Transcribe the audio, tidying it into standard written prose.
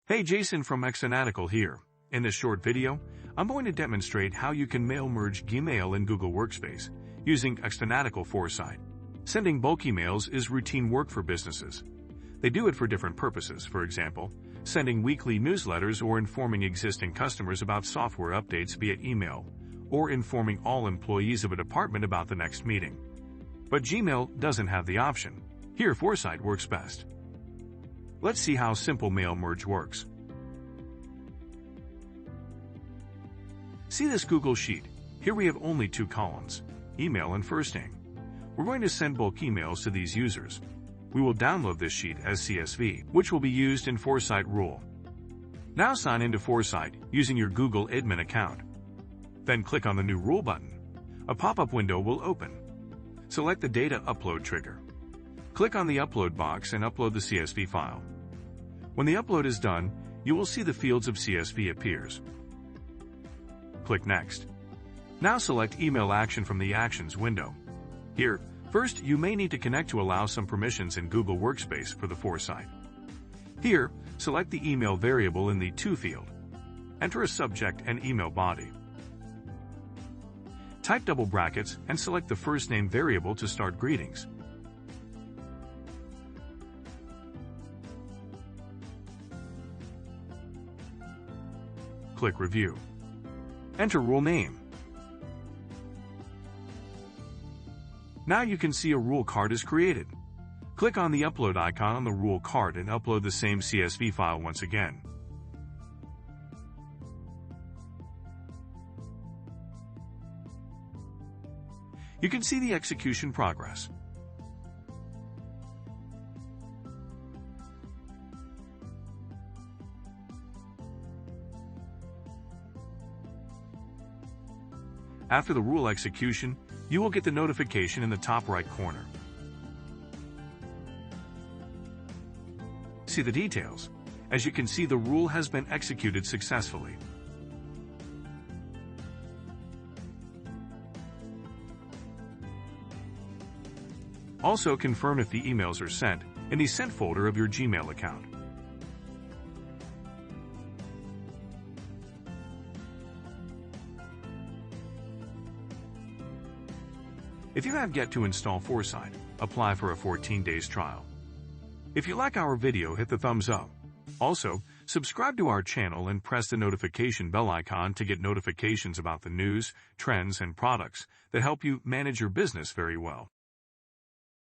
Hey, Jason from Exonatical here. In this short video, I'm going to demonstrate how you can mail merge Gmail and Google Workspace using Exonatical Foresight. Sending bulk emails is routine work for businesses. They do it for different purposes, for example, sending weekly newsletters or informing existing customers about software updates via email, or informing all employees of a department about the next meeting. But Gmail doesn't have the option. Here, Foresight works best. Let's see how simple mail merge works. See this Google Sheet? Here we have only two columns, email and first name. We're going to send bulk emails to these users. We will download this sheet as CSV, which will be used in Foresight Rule. Now sign into Foresight using your Google admin account. Then click on the New Rule button. A pop-up window will open. Select the Data Upload trigger. Click on the Upload box and upload the CSV file. When the upload is done, you will see the fields of CSV appears. Click Next. Now select Email Action from the Actions window. Here, first you may need to connect to allow some permissions in Google Workspace for the Foresight. Here, select the email variable in the To field. Enter a subject and email body. Type double brackets and select the first name variable to start greetings. Click Review. Enter rule name. Now you can see a rule card is created. Click on the upload icon on the rule card and upload the same CSV file once again. You can see the execution progress. After the rule execution, you will get the notification in the top right corner. See the details. As you can see, the rule has been executed successfully. Also confirm if the emails are sent in the Sent folder of your Gmail account. If you have yet to install Foresight, apply for a 14 days trial. If you like our video, hit the thumbs up. Also, subscribe to our channel and press the notification bell icon to get notifications about the news, trends, and products that help you manage your business very well.